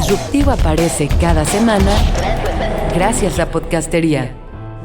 Disruptivo aparece cada semana gracias a Podcastería.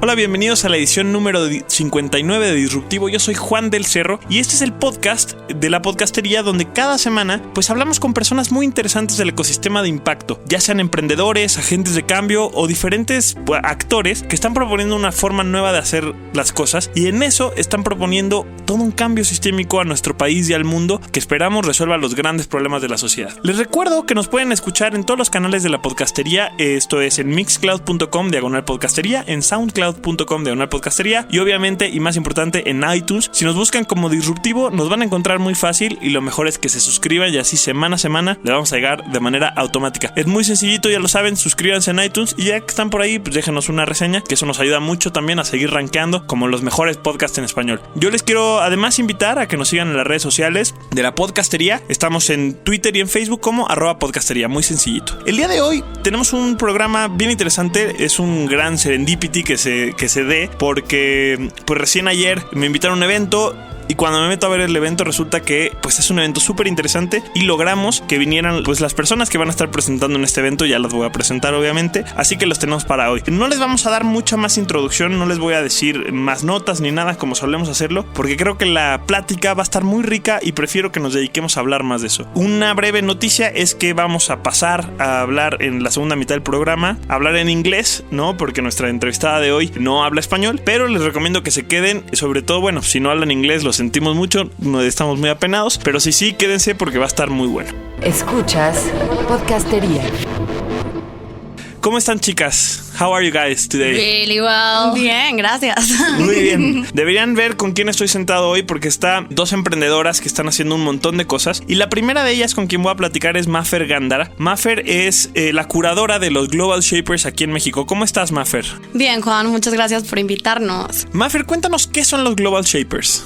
Hola, bienvenidos a la edición número 59 de Disruptivo. Yo soy Juan del Cerro y este es el podcast de la podcastería donde cada semana pues hablamos con personas muy interesantes del ecosistema de impacto, ya sean emprendedores, agentes de cambio o diferentes actores que están proponiendo una forma nueva de hacer las cosas y en eso están proponiendo todo un cambio sistémico a nuestro país y al mundo que esperamos resuelva los grandes problemas de la sociedad. Les recuerdo que nos pueden escuchar en todos los canales de la podcastería, esto es en mixcloud.com/podcastería, en soundcloud.com/podcastería y obviamente y más importante en iTunes. Si nos buscan como Disruptivo nos van a encontrar muy fácil y lo mejor es que se suscriban y así semana a semana le vamos a llegar de manera automática. Es muy sencillito, ya lo saben, suscríbanse en iTunes y ya que están por ahí pues déjenos una reseña, que eso nos ayuda mucho también a seguir rankeando como los mejores podcasts en español. Yo les quiero además invitar a que nos sigan en las redes sociales de la podcastería. Estamos en Twitter y en Facebook como @podcastería, muy sencillito. El día de hoy tenemos un programa bien interesante, es un gran serendipity que se dé porque pues recién ayer me invitaron a un evento y cuando me meto a ver el evento resulta que pues es un evento súper interesante y logramos que vinieran pues las personas que van a estar presentando en este evento. Ya las voy a presentar obviamente, así que los tenemos para hoy. No les vamos a dar mucha más introducción, no les voy a decir más notas ni nada como solemos hacerlo, porque creo que la plática va a estar muy rica y prefiero que nos dediquemos a hablar más de eso. Una breve noticia es que vamos a pasar a hablar en la segunda mitad del programa, hablar en inglés, ¿no? Porque nuestra entrevistada de hoy no habla español, pero les recomiendo que se queden, sobre todo, bueno, si no hablan inglés los sentimos mucho, estamos muy apenados, pero sí, quédense porque va a estar muy bueno. Escuchas Podcastería. ¿Cómo están, chicas? How are you guys today? Really well. Bien, gracias. Muy bien. Deberían ver con quién estoy sentado hoy porque está dos emprendedoras que están haciendo un montón de cosas y la primera de ellas con quien voy a platicar es Mafer Gándara. Mafer es la curadora de los Global Shapers aquí en México. ¿Cómo estás, Mafer? Bien, Juan, muchas gracias por invitarnos. Mafer, cuéntanos qué son los Global Shapers.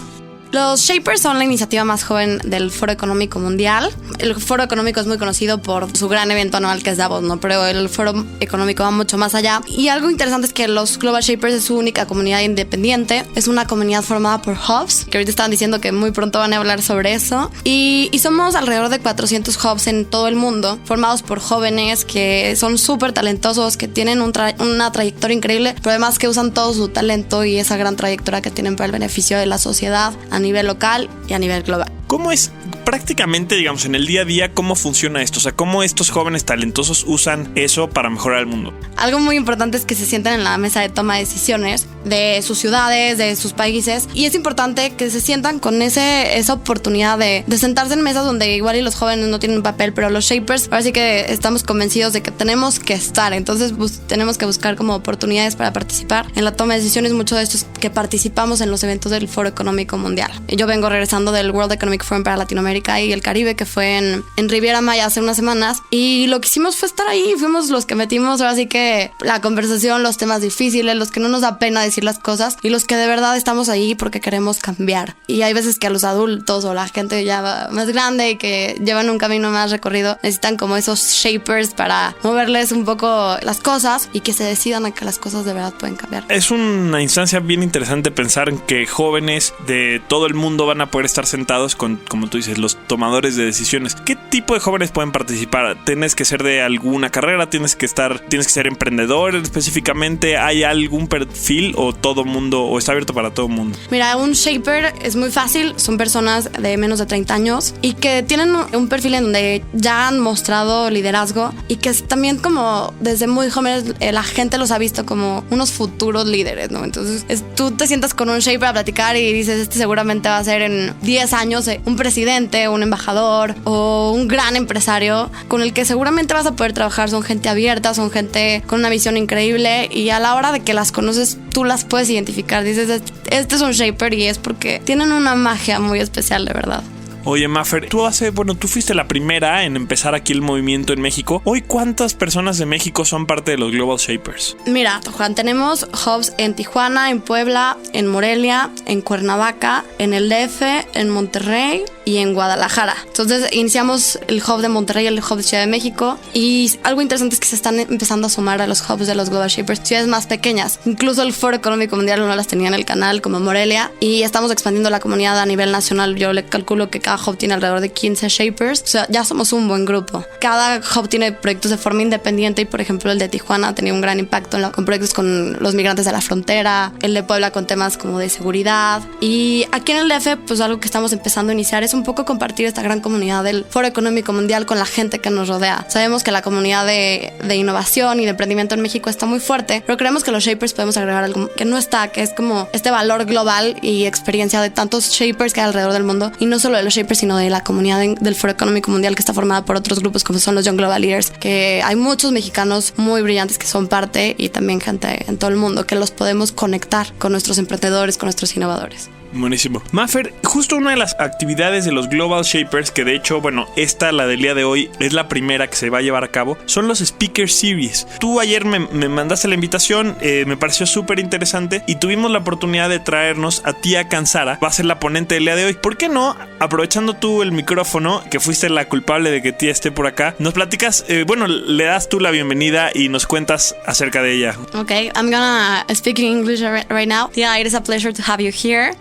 Los Shapers son la iniciativa más joven del Foro Económico Mundial. El Foro Económico es muy conocido por su gran evento anual que es Davos, ¿no? Pero el Foro Económico va mucho más allá. Y algo interesante es que los Global Shapers es su única comunidad independiente. Es una comunidad formada por hubs, que ahorita estaban diciendo que muy pronto van a hablar sobre eso. Y somos alrededor de 400 hubs en todo el mundo, formados por jóvenes que son súper talentosos, que tienen una trayectoria increíble, pero además que usan todo su talento y esa gran trayectoria que tienen para el beneficio de la sociedad a nivel local y a nivel global. ¿Cómo es prácticamente, digamos, en el día a día, cómo funciona esto? O sea, ¿cómo estos jóvenes talentosos usan eso para mejorar el mundo? Algo muy importante es que se sienten en la mesa de toma de decisiones de sus ciudades, de sus países, y es importante que se sientan con esa oportunidad de sentarse en mesas donde igual y los jóvenes no tienen papel, pero los shapers, ahora sí que estamos convencidos de que tenemos que estar, entonces tenemos que buscar como oportunidades para participar en la toma de decisiones. Mucho de esto es que participamos en los eventos del Foro Económico Mundial. Yo vengo regresando del World Economic Forum para Latinoamérica y el Caribe, que fue en Riviera Maya hace unas semanas, y lo que hicimos fue estar ahí, fuimos los que metimos ahora sí que la conversación, los temas difíciles, los que no nos da pena decir las cosas y los que de verdad estamos ahí porque queremos cambiar. Y hay veces que a los adultos o la gente ya más grande y que llevan un camino más recorrido necesitan como esos shapers para moverles un poco las cosas y que se decidan a que las cosas de verdad pueden cambiar. Es una instancia bien interesante pensar en que jóvenes de todo el mundo van a poder estar sentados con, como tú dices, los tomadores de decisiones. ¿Qué tipo de jóvenes pueden participar? ¿Tienes que ser de alguna carrera? ¿Tienes que ser emprendedor específicamente? ¿Hay algún perfil o todo mundo, o está abierto para todo mundo? Mira, un shaper es muy fácil, son personas de menos de 30 años y que tienen un perfil en donde ya han mostrado liderazgo y que también como desde muy jóvenes la gente los ha visto como unos futuros líderes, ¿no? Entonces tú te sientas con un shaper a platicar y dices, este seguramente va a ser en 10 años un presidente, un embajador o un gran empresario con el que seguramente vas a poder trabajar. Son gente abierta, son gente con una visión increíble y a la hora de que las conoces tú las puedes identificar. Dices, este es un shaper y es porque tienen una magia muy especial, de verdad. Oye, Mafer, tú fuiste la primera en empezar aquí el movimiento en México. Hoy, ¿cuántas personas de México son parte de los Global Shapers? Mira, Juan, tenemos hubs en Tijuana, en Puebla, en Morelia, en Cuernavaca, en el DF, en Monterrey y en Guadalajara. Entonces iniciamos el hub de Monterrey y el hub de Ciudad de México, y algo interesante es que se están empezando a sumar a los hubs de los Global Shapers ciudades más pequeñas. Incluso el Foro Económico Mundial no las tenía en el canal, como Morelia, y estamos expandiendo la comunidad a nivel nacional. Yo le calculo que cada cada hub tiene alrededor de 15 shapers. O sea, ya somos un buen grupo. Cada hub tiene proyectos de forma independiente y, por ejemplo, el de Tijuana ha tenido un gran impacto con proyectos con los migrantes de la frontera, el de Puebla con temas como de seguridad. Y aquí en el DF, pues algo que estamos empezando a iniciar es un poco compartir esta gran comunidad del Foro Económico Mundial con la gente que nos rodea. Sabemos que la comunidad de innovación y de emprendimiento en México está muy fuerte, pero creemos que los shapers podemos agregar algo que no está, que es como este valor global y experiencia de tantos shapers que hay alrededor del mundo, y no solo de los shapers, sino de la comunidad del Foro Económico Mundial, que está formada por otros grupos como son los Young Global Leaders, que hay muchos mexicanos muy brillantes que son parte, y también gente en todo el mundo que los podemos conectar con nuestros emprendedores, con nuestros innovadores. Buenísimo. Maffer, justo una de las actividades de los Global Shapers, que de hecho, bueno, la del día de hoy, es la primera que se va a llevar a cabo, son los Speaker Series. Tú ayer me mandaste la invitación, me pareció súper interesante y tuvimos la oportunidad de traernos a tía Kansara, va a ser la ponente del día de hoy. ¿Por qué no, aprovechando tú el micrófono, que fuiste la culpable de que tía esté por acá, nos platicas, le das tú la bienvenida y nos cuentas acerca de ella? Okay, I'm gonna speak in English right now. Yeah, it is a pleasure to have you here.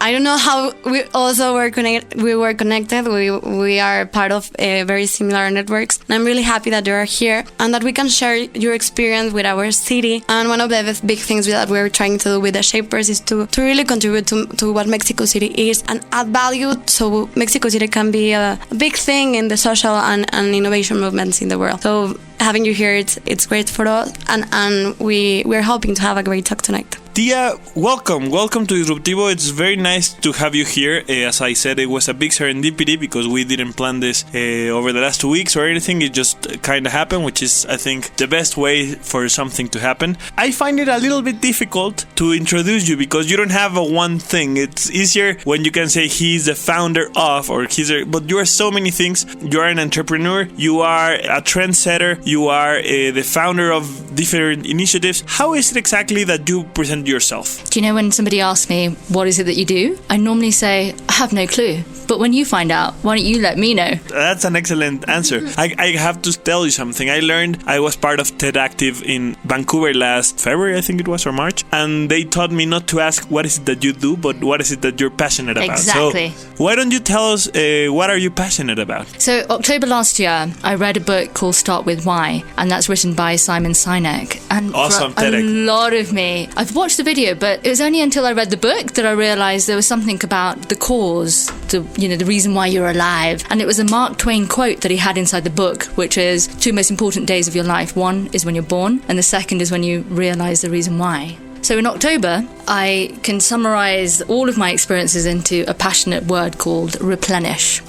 I don't know how we also were connected. We are part of very similar networks. And I'm really happy that you are here and that we can share your experience with our city. And one of the big things that we're trying to do with the Shapers is to really contribute to what Mexico City is and add value so Mexico City can be a big thing in the social and innovation movements in the world. So having you here, it's great for us, and we're hoping to have a great talk tonight. Tia, welcome to Disruptivo. It's very nice to have you here. As I said, it was a big serendipity because we didn't plan this over the last 2 weeks or anything. It just kind of happened, which is, I think, the best way for something to happen. I find it a little bit difficult to introduce you because you don't have a one thing. It's easier when you can say he's the founder of, or but you are so many things. You are an entrepreneur, you are a trendsetter, you are the founder of different initiatives. How is it exactly that you present yourself? Do you know, when somebody asks me, what is it that you do? I normally say, I have no clue. But when you find out, why don't you let me know? That's an excellent answer. I have to tell you something. I was part of TED Active in Vancouver last February, I think it was, or March. And they taught me not to ask what is it that you do, but what is it that you're passionate about. Exactly. So why don't you tell us what are you passionate about? So October last year, I read a book called Start With Why, and that's written by Simon Sinek. And awesome, for a lot of me, I've watched the video, but it was only until I read the book that I realized there was something about the cause, the reason why you're alive. And it was a Mark Twain quote that he had inside the book, which is 2 most important days of your life. One is when you're born, and the second is when you realize the reason why. So in October, I can summarize all of my experiences into a passionate word called replenish.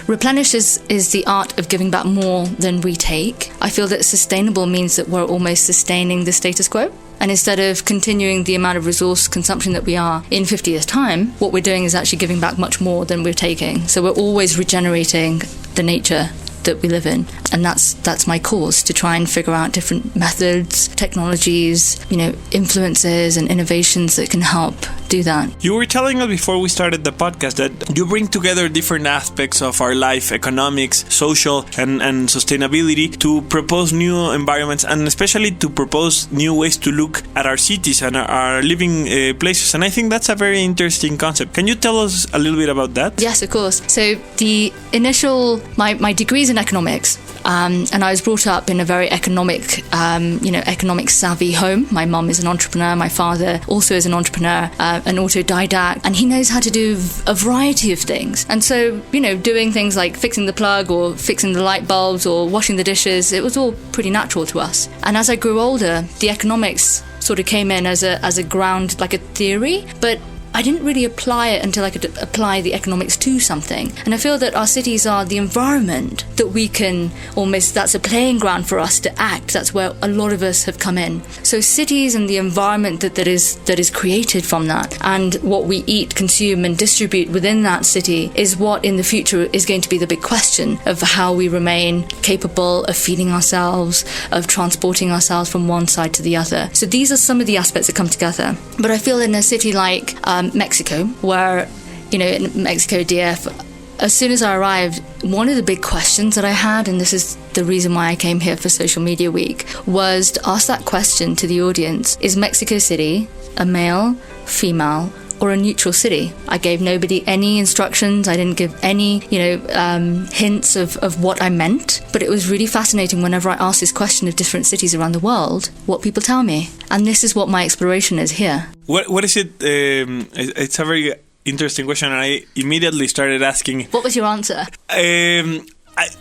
Replenish is the art of giving back more than we take. I feel that sustainable means that we're almost sustaining the status quo. And instead of continuing the amount of resource consumption that we are in 50 years' time, what we're doing is actually giving back much more than we're taking. So we're always regenerating the nature that we live in. And that's my cause, to try and figure out different methods, technologies, influences and innovations that can help do that. You were telling us before we started the podcast that you bring together different aspects of our life, economics, social, and sustainability, to propose new environments, and especially to propose new ways to look at our cities and our living places. And I think that's a very interesting concept. Can you tell us a little bit about that? Yes, of course. So the initial, my degree's in economics. And I was brought up in a very economic savvy home. My mum is an entrepreneur. My father also is an entrepreneur, an autodidact, and he knows how to do a variety of things. And so, doing things like fixing the plug or fixing the light bulbs or washing the dishes, it was all pretty natural to us. And as I grew older, the economics sort of came in as a ground, like a theory, but I didn't really apply it until I could apply the economics to something. And I feel that our cities are the environment that we can that's a playing ground for us to act. That's where a lot of us have come in. So cities and the environment that is created from that, and what we eat, consume and distribute within that city, is what in the future is going to be the big question of how we remain capable of feeding ourselves, of transporting ourselves from one side to the other. So these are some of the aspects that come together. But I feel in a city like Mexico, where, in Mexico DF, as soon as I arrived, one of the big questions that I had, and this is the reason why I came here for Social Media Week, was to ask that question to the audience: is Mexico City a male, female, or a neutral city. I gave nobody any instructions. I didn't give any, hints of what I meant. But it was really fascinating whenever I asked this question of different cities around the world, what people tell me. And this is what my exploration is here. What is it? It's a very interesting question, and I immediately started asking. What was your answer?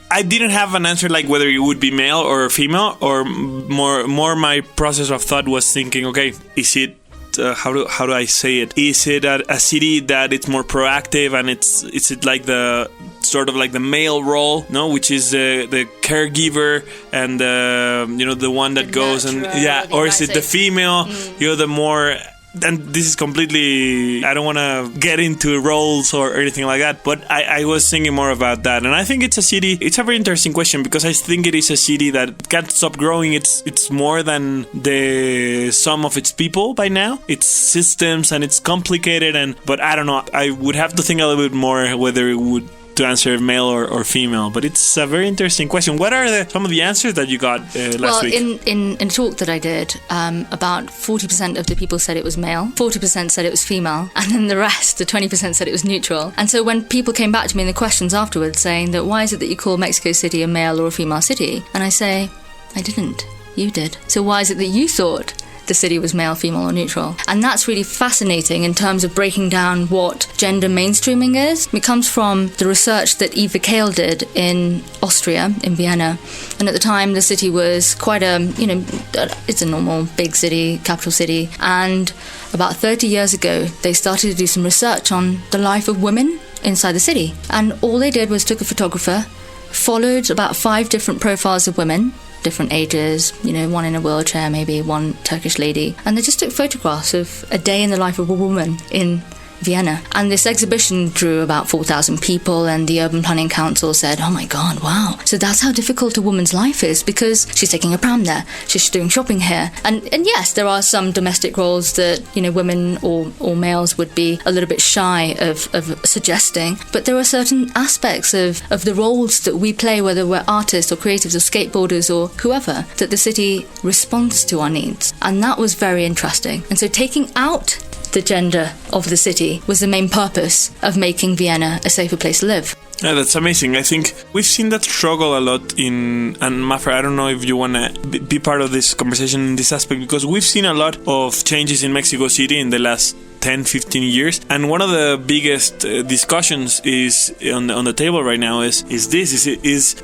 I didn't have an answer like whether it would be male or female, or more my process of thought was thinking, okay, is it how do I say it? Is it a city that it's more proactive, and is it like the sort of like the male role, no, which is the caregiver and the one that goes and or is it the female? The more. And this is completely, I don't want to get into roles or anything like that, but I was thinking more about that. And I think it's a very interesting question, because I think it is a city that can't stop growing. It's more than the sum of its people by now. It's systems and it's complicated, but I don't know. I would have to think a little bit more whether it would to answer male or female, but it's a very interesting question. What are some of the answers that you got last week? Well, in a talk that I did, about 40% of the people said it was male, 40% said it was female, and then the rest, the 20%, said it was neutral. And so when people came back to me in the questions afterwards saying that why is it that you call Mexico City a male or a female city? And I say, I didn't. You did. So why is it that you thought the city was male, female or neutral? And that's really fascinating in terms of breaking down what gender mainstreaming is. It comes from the research that Eva Kale did in Austria, in Vienna. And at the time the city was quite it's a normal big city, capital city. And about 30 years ago they started to do some research on the life of women inside the city. And all they did was took a photographer, followed about 5 different profiles of women, different ages, one in a wheelchair, maybe one Turkish lady, and they just took photographs of a day in the life of a woman in Vienna. And this exhibition drew about 4,000 people, and the Urban Planning Council said, oh my God, wow. So that's how difficult a woman's life is, because she's taking a pram there, she's doing shopping here. And yes, there are some domestic roles that, women or males would be a little bit shy of suggesting, but there are certain aspects of the roles that we play, whether we're artists or creatives or skateboarders or whoever, that the city responds to our needs. And that was very interesting. And so taking out the gender of the city was the main purpose of making Vienna a safer place to live. Yeah, that's amazing. I think we've seen that struggle a lot and Mafra, I don't know if you want to be part of this conversation in this aspect, because we've seen a lot of changes in Mexico City in the last 10-15 years, and one of the biggest discussions is on the table right now is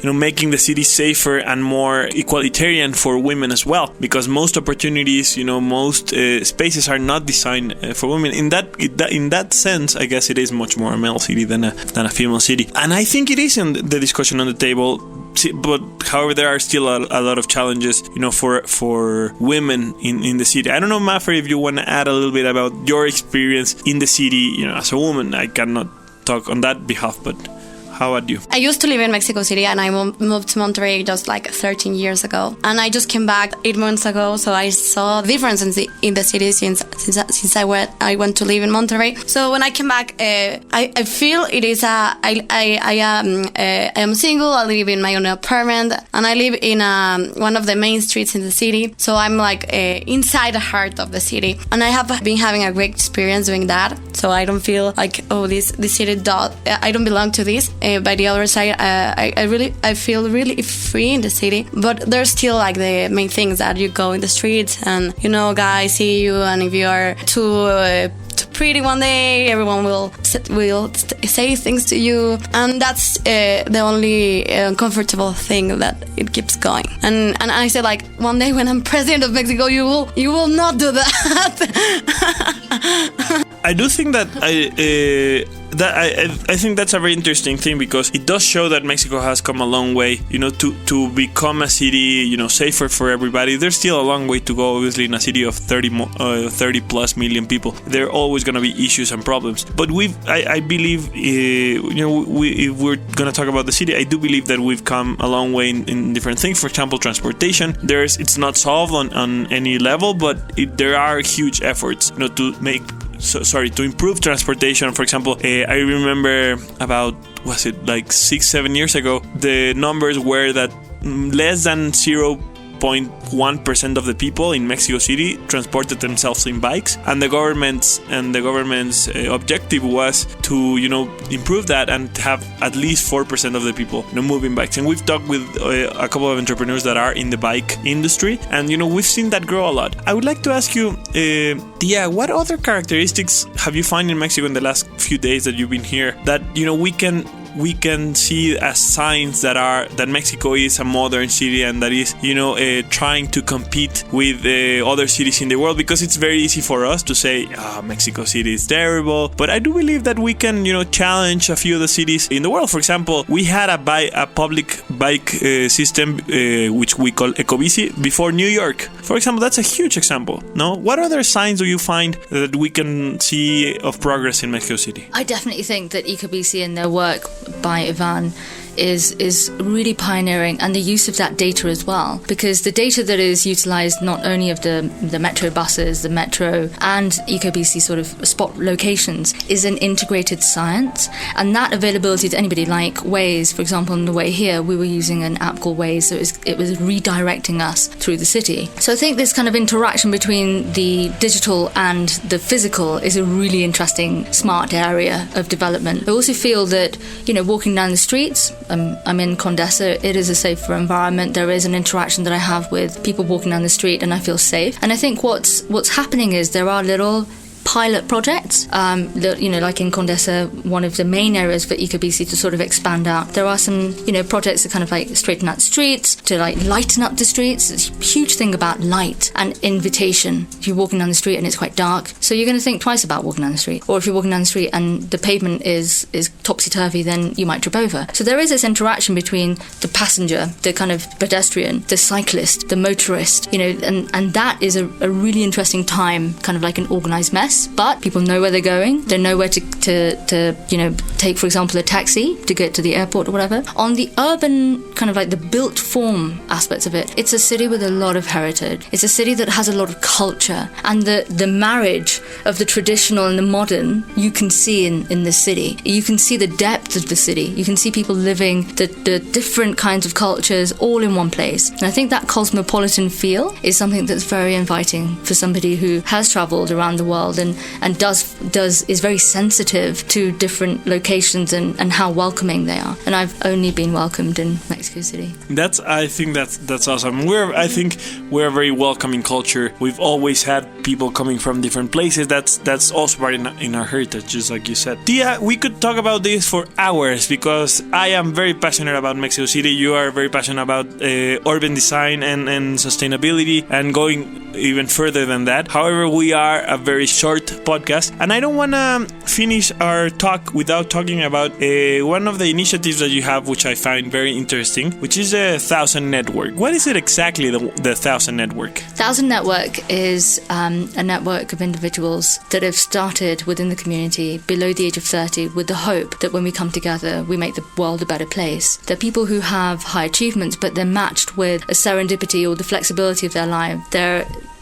making the city safer and more egalitarian for women as well, because most opportunities, most spaces are not designed for women. In that sense, I guess it is much more a male city than a female city, and I think it is in the discussion on the table. But however, there are still a lot of challenges, for women in the city. I don't know, Mafra, if you want to add a little bit about your experience in the city, as a woman. I cannot talk on that behalf, but how about you? I used to live in Mexico City, and I moved to Monterrey just like 13 years ago. And I just came back 8 months ago, so I saw the difference in the city since I went to live in Monterrey. So when I came back, I feel it is I am single. I live in my own apartment, and I live in one of the main streets in the city. So I'm like inside the heart of the city, and I have been having a great experience doing that. So I don't feel like this city I don't belong to this. By the other side, I feel really free in the city, but there's still like the main things that you go in the streets and guys see you, and if you are too pretty one day, everyone will say things to you, and that's the only uncomfortable thing that it keeps going. And I say, like, one day when I'm president of Mexico, you will not do that. I do think that I think that's a very interesting thing, because it does show that Mexico has come a long way, to become a city, safer for everybody. There's still a long way to go, obviously, in a city of 30 plus million people. There are always going to be issues and problems. But I believe, if we're going to talk about the city, I do believe that we've come a long way in different things. For example, transportation. It's not solved on any level, but there are huge efforts, to improve transportation. For example, I remember about, was it like 6-7 years ago, the numbers were that less than 0.5% 0.1% of the people in Mexico City transported themselves in bikes, and the government's objective was to improve that and have at least 4% of the people moving bikes. And we've talked with a couple of entrepreneurs that are in the bike industry, and we've seen that grow a lot. I would like to ask you, Tia, what other characteristics have you found in Mexico in the last few days that you've been here that we can see as signs that Mexico is a modern city and that is trying to compete with other cities in the world? Because it's very easy for us to say Mexico City is terrible, but I do believe that we can challenge a few of the cities in the world. For example, we had a public bike system which we call Ecobici before New York. For example, that's a huge example. No, what other signs do you find that we can see of progress in Mexico City? I definitely think that Ecobici and their work by Ivan is really pioneering, and the use of that data as well, because the data that is utilized not only of the metro buses, the metro and Ecobici sort of spot locations is an integrated science, and that availability to anybody, like Waze, for example. On the way here we were using an app called Waze, so it was redirecting us through the city. So I think this kind of interaction between the digital and the physical is a really interesting smart area of development. I also feel that walking down the streets, I'm in Condesa, it is a safer environment. There is an interaction that I have with people walking down the street, and I feel safe. And I think what's happening is there are little pilot projects, like in Condesa, one of the main areas for Ecobici to sort of expand out. There are some, projects that kind of like straighten out the streets, to like lighten up the streets. It's a huge thing about light and invitation. If you're walking down the street and it's quite dark, so you're going to think twice about walking down the street. Or if you're walking down the street and the pavement is topsy-turvy, then you might trip over. So there is this interaction between the passenger, the kind of pedestrian, the cyclist, the motorist, and that is a really interesting time, kind of like an organized mess. But people know where they're going. They know where to take, for example, a taxi to get to the airport or whatever. On the urban, kind of like the built form aspects of it, it's a city with a lot of heritage. It's a city that has a lot of culture, and the marriage of the traditional and the modern you can see in the city. You can see the depth of the city. You can see people living the different kinds of cultures all in one place. And I think that cosmopolitan feel is something that's very inviting for somebody who has traveled around the world and is very sensitive to different locations and how welcoming they are. And I've only been welcomed in Mexico City. I think that's awesome. I think we're a very welcoming culture. We've always had people coming from different places. That's also part in our heritage, just like you said. Tia, we could talk about this for hours because I am very passionate about Mexico City. You are very passionate about urban design and sustainability and going even further than that. However, we are a very short podcast, and I don't want to finish our talk without talking about one of the initiatives that you have, which I find very interesting, which is the 1000 Network. What is it exactly, the 1000 Network? 1000 Network is a network of individuals that have started within the community below the age of 30 with the hope that when we come together, we make the world a better place. They're people who have high achievements, but they're matched with a serendipity or the flexibility of their life.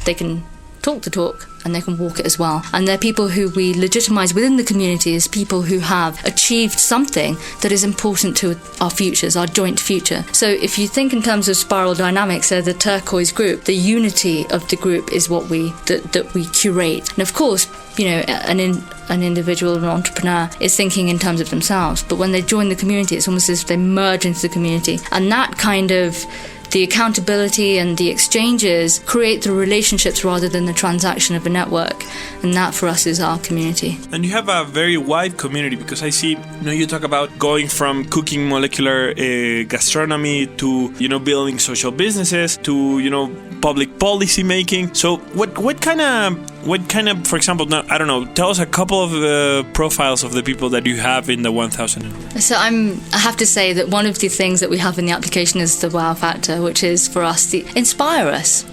They can talk the talk and they can walk it as well. And they're people who we legitimize within the community as people who have achieved something that is important to our futures, our joint future. So if you think in terms of spiral dynamics, they're the turquoise group. The unity of the group is what we curate. And of course, an individual, an entrepreneur is thinking in terms of themselves. But when they join the community, it's almost as if they merge into the community. And that kind of the accountability and the exchanges create the relationships rather than the transaction of a network. And that for us is our community. And you have a very wide community because I see, you talk about going from cooking molecular gastronomy to, building social businesses to, public policy making. So what kind of, for example, I don't know, tell us a couple of profiles of the people that you have in the 1000. So I have to say that one of the things that we have in the application is the wow factor, which is for us to inspire us.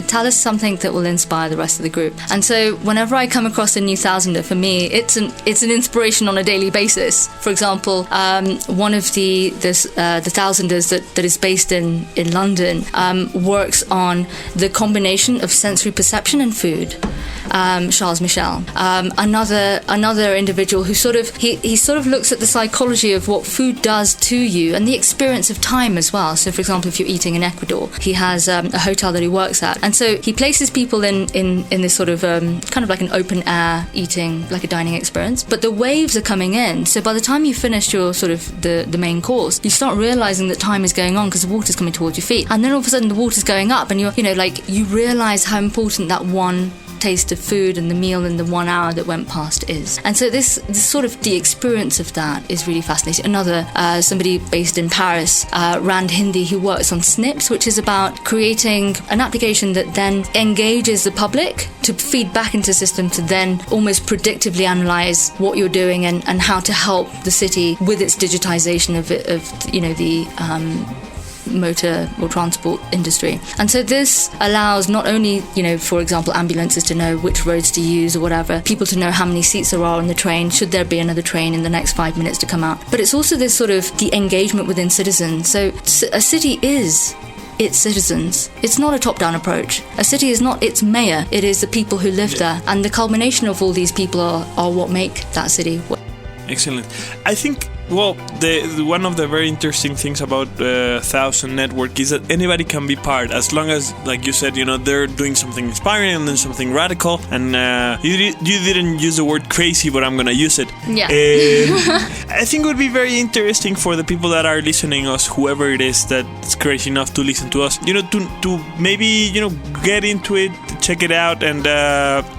Tell us something that will inspire the rest of the group. And so whenever I come across a new thousander, for me, it's an inspiration on a daily basis. For example, one of the thousanders that is based in London works on the combination of sensory perception and food. Charles Michel. Another individual who he sort of looks at the psychology of what food does to you and the experience of time as well. So, for example, if you're eating in Ecuador, he has a hotel that he works at, and so he places people in this sort of kind of like an open air eating, like a dining experience. But the waves are coming in, so by the time you finished your sort of the main course, you start realizing that time is going on because the water's coming towards your feet, and then all of a sudden the water's going up, and you realize how important that one taste of food and the meal in the 1 hour that went past is. And so this sort of the experience of that is really fascinating. Another somebody based in Paris, Rand Hindi, who works on Snips, which is about creating an application that then engages the public to feed back into the system to then almost predictively analyze what you're doing and how to help the city with its digitization of the motor or transport industry. And so this allows not only, for example, ambulances to know which roads to use or whatever, people to know how many seats there are on the train, should there be another train in the next 5 minutes to come out, but it's also this sort of the engagement within citizens. So a city is its citizens. It's not a top-down approach. A city is not its mayor, it is the people who live there, and the culmination of all these people are what make that city. Excellent. I think, well, the one of the very interesting things about 1000 Network is that anybody can be part, as long as, like you said, they're doing something inspiring and then something radical. And you didn't use the word crazy, but I'm gonna use it. Yeah. I think it would be very interesting for the people that are listening us, whoever it is that's crazy enough to listen to us, to maybe get into it, check it out, and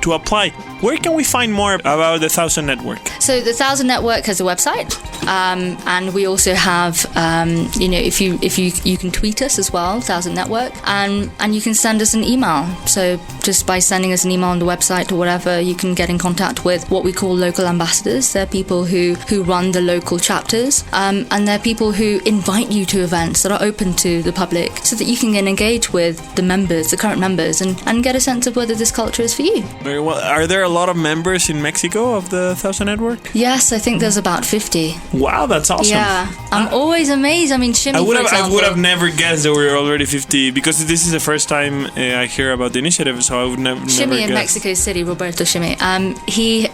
to apply. Where can we find more about the 1000 Network? So the 1000 Network has a website, and we also have, if you can tweet us as well, 1000 Network, and you can send us an email. So just by sending us an email on the website or whatever, you can get in contact with what we call local ambassadors. They're people who run the local chapters, and they're people who invite you to events that are open to the public, so that you can engage with the current members, and get a sense of whether this culture is for you. Very well. Are there a lot of members in Mexico of the 1000 Network? Yes, I think there's about 50. Wow, that's awesome. Yeah, I'm always amazed. I mean, Shimmy, I would for have never guessed that we were already 50, because this is the first time I hear about the initiative, so I would never Shimmy in guess. Mexico City, Roberto Shimmy.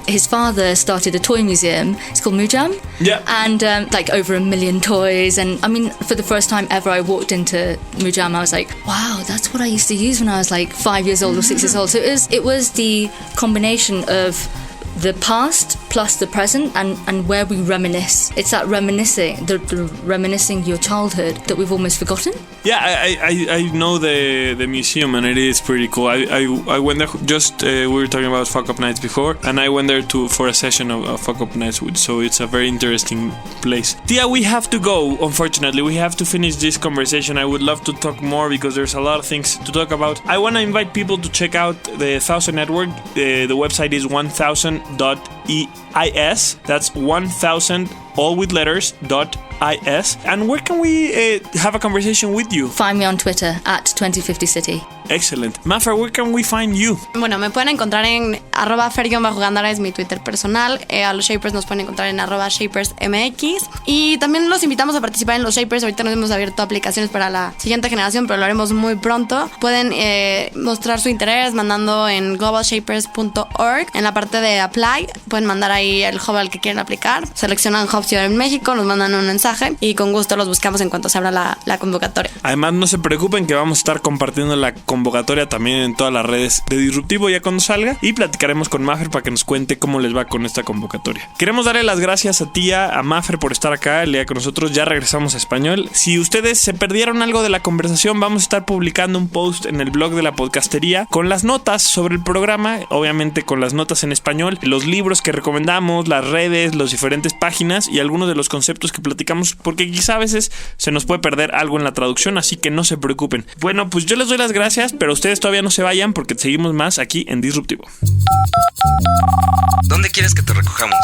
His father started a toy museum. It's called Mujam. Yeah. And like over 1 million toys. And I mean, for the first time ever, I walked into Mujam. I was like, wow, that's what I used to use when I was like 5 years old or 6 years old. So it was the combination of the past plus the present and where we reminisce. It's that reminiscing, the reminiscing your childhood that we've almost forgotten. Yeah, I know the museum, and it is pretty cool. I went there just we were talking about Fuck Up Nights before, and I went there for a session of Fuck Up Nights, so it's a very interesting place. Tia, we have to go, unfortunately. We have to finish this conversation. I would love to talk more because there's a lot of things to talk about. I want to invite people to check out the 1000 Network. The website is 1000.is. That's 1000 all with letters .is. And where can we have a conversation with you? Find me on Twitter at 2050city. Excellent. Mafer, where can we find you? Bueno, me pueden encontrar en @fer_Gándara, es mi Twitter personal. A los Shapers nos pueden encontrar en @ShapersMX. Y también los invitamos a participar en los Shapers. Ahorita nos hemos abierto aplicaciones para la siguiente generación, pero lo haremos muy pronto. Pueden mostrar su interés mandando en globalshapers.org. En la parte de Apply, pueden mandar ahí el hub al que quieren aplicar. Seleccionan Hub Ciudad en México, nos mandan un mensaje y con gusto los buscamos en cuanto se abra la convocatoria. Además, no se preocupen que vamos a estar compartiendo la convocatoria también en todas las redes de Disruptivo ya cuando salga, y platicaremos con Mafer para que nos cuente cómo les va con esta convocatoria. Queremos darle las gracias a Tia, a Mafer por estar acá el día con nosotros. Ya regresamos a español. Si ustedes se perdieron algo de la conversación, vamos a estar publicando un post en el blog de la podcastería con las notas sobre el programa, obviamente con las notas en español, los libros que recomendamos, las redes, las diferentes páginas y algunos de los conceptos que platicamos, porque quizá a veces se nos puede perder algo en la traducción, así que no se preocupen. Bueno, pues yo les doy las gracias, pero ustedes todavía no se vayan porque seguimos más aquí en Disruptivo. ¿Dónde quieres que te recojamos?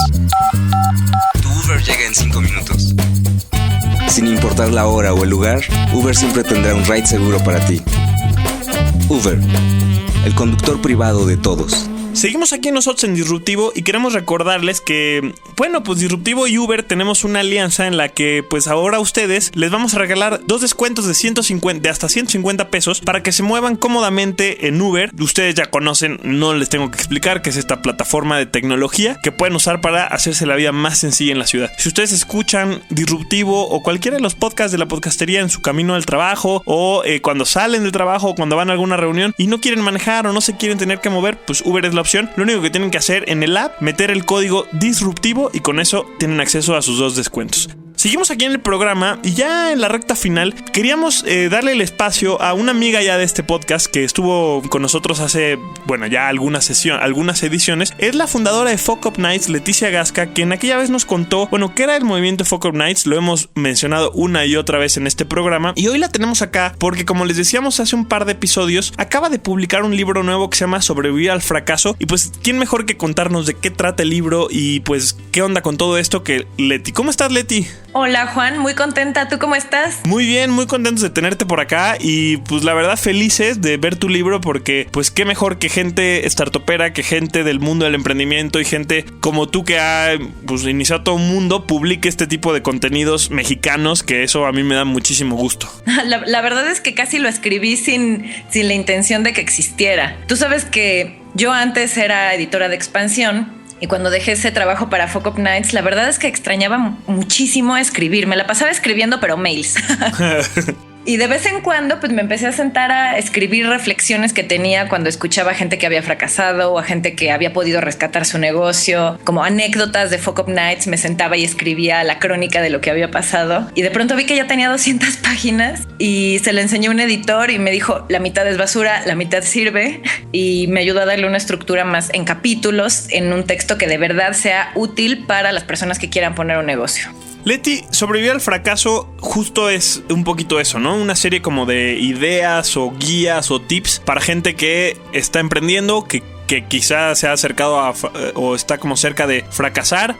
Tu Uber llega en 5 minutos. Sin importar la hora o el lugar, Uber siempre tendrá un ride seguro para ti. Uber, el conductor privado de todos. Seguimos aquí nosotros en Disruptivo y queremos recordarles que, bueno, pues Disruptivo y Uber tenemos una alianza en la que pues ahora a ustedes les vamos a regalar 2 descuentos de hasta 150 pesos para que se muevan cómodamente en Uber. Ustedes ya conocen, no les tengo que explicar, que es esta plataforma de tecnología que pueden usar para hacerse la vida más sencilla en la ciudad. Si ustedes escuchan Disruptivo o cualquiera de los podcasts de la podcastería en su camino al trabajo o cuando salen del trabajo o cuando van a alguna reunión y no quieren manejar o no se quieren tener que mover, pues Uber es la opción. Lo único que tienen que hacer en el app, meter el código Disruptivo y con eso tienen acceso a sus 2 descuentos. Seguimos aquí en el programa y ya en la recta final queríamos darle el espacio a una amiga ya de este podcast que estuvo con nosotros hace, bueno, ya algunas ediciones. Es la fundadora de Fuck Up Nights, Leticia Gasca, quien aquella vez nos contó, bueno, qué era el movimiento Fuck Up Nights. Lo hemos mencionado una y otra vez en este programa y hoy la tenemos acá porque, como les decíamos hace un par de episodios, acaba de publicar un libro nuevo que se llama Sobrevivir al fracaso. Y pues, ¿quién mejor que contarnos de qué trata el libro y pues qué onda con todo esto que Leti? ¿Cómo estás, Leti? Hola, Juan, muy contenta. ¿Tú cómo estás? Muy bien, muy contentos de tenerte por acá y pues la verdad felices de ver tu libro porque pues qué mejor que gente startupera, que gente del mundo del emprendimiento y gente como tú que ha pues iniciado todo un mundo publique este tipo de contenidos mexicanos, que eso a mí me da muchísimo gusto. La verdad es que casi lo escribí sin la intención de que existiera. Tú sabes que yo antes era editora de Expansión. Y cuando dejé ese trabajo para Fuck Up Nights, la verdad es que extrañaba muchísimo escribir. Me la pasaba escribiendo, pero mails. Y de vez en cuando pues me empecé a sentar a escribir reflexiones que tenía cuando escuchaba a gente que había fracasado o a gente que había podido rescatar su negocio, como anécdotas de Fuck Up Nights. Me sentaba y escribía la crónica de lo que había pasado y de pronto vi que ya tenía 200 páginas y se le enseñó a un editor y me dijo: la mitad es basura, la mitad sirve, y me ayudó a darle una estructura más en capítulos, en un texto que de verdad sea útil para las personas que quieran poner un negocio. Leti, Sobrevivir al fracaso justo es un poquito eso, ¿no? Una serie como de ideas o guías o tips para gente que está emprendiendo, que quizá se ha acercado o está como cerca de fracasar,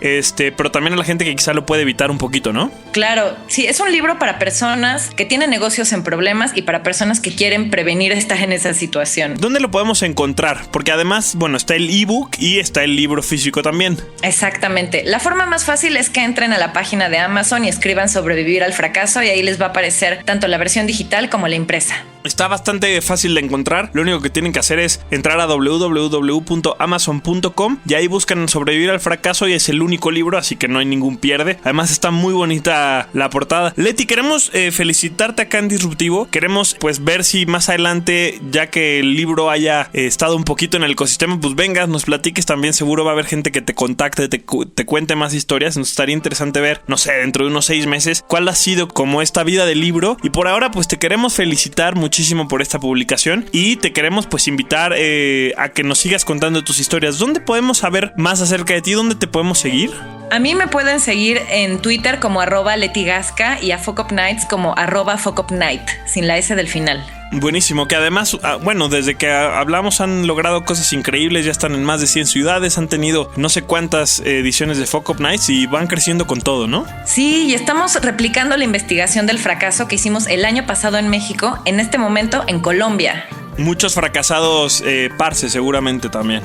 pero también a la gente que quizá lo puede evitar un poquito, ¿no? Claro, sí, es un libro para personas que tienen negocios en problemas y para personas que quieren prevenir estar en esa situación. ¿Dónde lo podemos encontrar? Porque además, bueno, está el ebook y está el libro físico también. Exactamente. La forma más fácil es que entren a la página de Amazon y escriban Sobrevivir al fracaso y ahí les va a aparecer tanto la versión digital como la impresa. Está bastante fácil de encontrar. Lo único que tienen que hacer es entrar a www.amazon.com y ahí buscan Sobrevivir al fracaso y es el único libro, así que no hay ningún pierde. Además está muy bonita la portada. Leti, queremos felicitarte acá en Disruptivo. Queremos pues ver si más adelante, ya que el libro haya estado un poquito en el ecosistema, pues vengas, nos platiques también. Seguro va a haber gente que te contacte, te cuente más historias. Nos estaría interesante ver, no sé, dentro de unos 6 meses cuál ha sido como esta vida del libro. Y por ahora pues te queremos felicitar muchísimo por esta publicación y te queremos pues invitar a que nos sigas contando tus historias. ¿Dónde podemos saber más acerca de ti? ¿Dónde te podemos seguir? A mí me pueden seguir en Twitter como @letigasca y a Fuck Up Nights como @fuckupnight, sin la S del final. Buenísimo, que además, bueno, desde que hablamos han logrado cosas increíbles, ya están en más de 100 ciudades, han tenido no sé cuántas ediciones de Fuck Up Nights y van creciendo con todo, ¿no? Sí, y estamos replicando la investigación del fracaso que hicimos el año pasado en México, en este momento en Colombia. Muchos fracasados parce seguramente también.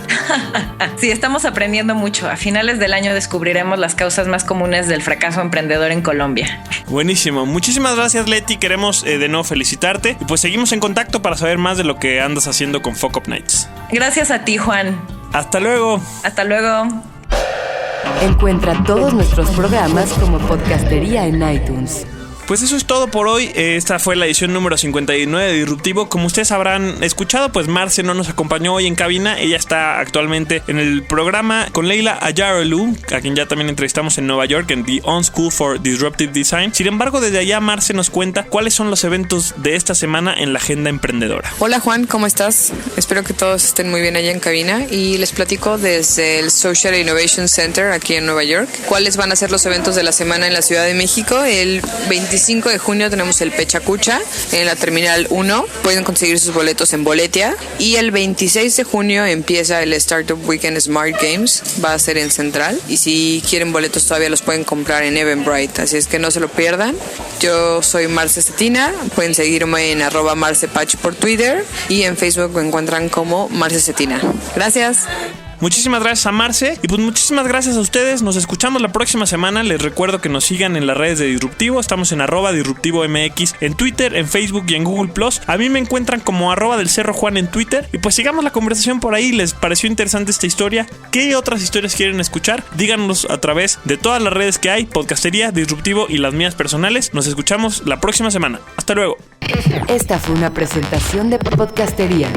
Sí, estamos aprendiendo mucho. A finales del año descubriremos las causas más comunes del fracaso emprendedor en Colombia. Buenísimo. Muchísimas gracias, Leti. Queremos de nuevo felicitarte. Y pues seguimos en contacto para saber más de lo que andas haciendo con Fuck Up Nights. Gracias a ti, Juan. Hasta luego. Hasta luego. Encuentra todos nuestros programas como podcastería en iTunes. Pues eso es todo por hoy. Esta fue la edición número 59 de Disruptivo. Como ustedes habrán escuchado, pues Marce no nos acompañó hoy en cabina. Ella está actualmente en el programa con Leila Ayudará, a quien ya también entrevistamos en Nueva York en The On School for Disruptive Design. Sin embargo, desde allá Marce nos cuenta cuáles son los eventos de esta semana en la agenda emprendedora. Hola Juan, ¿cómo estás? Espero que todos estén muy bien allá en cabina y les platico desde el Social Innovation Center aquí en Nueva York cuáles van a ser los eventos de la semana en la Ciudad de México. El 25 de junio tenemos el Pechacucha en la Terminal 1. Pueden conseguir sus boletos en Boletia. Y el 26 de junio empieza el Startup Weekend Smart Games. Va a ser en Central. Y si quieren boletos todavía los pueden comprar en Eventbrite. Así es que no se lo pierdan. Yo soy Marce Cetina. Pueden seguirme en @marcepatch por Twitter. Y en Facebook me encuentran como Marce Cetina. Gracias. Muchísimas gracias a Marce y pues muchísimas gracias a ustedes. Nos escuchamos la próxima semana. Les recuerdo que nos sigan en las redes de Disruptivo. Estamos en @DisruptivoMX en Twitter, en Facebook y en Google+. A mí me encuentran como @delcerrojuan en Twitter. Y pues sigamos la conversación por ahí. ¿Les pareció interesante esta historia? ¿Qué otras historias quieren escuchar? Díganos a través de todas las redes que hay: Podcastería, Disruptivo y las mías personales. Nos escuchamos la próxima semana. Hasta luego. Esta fue una presentación de Podcastería.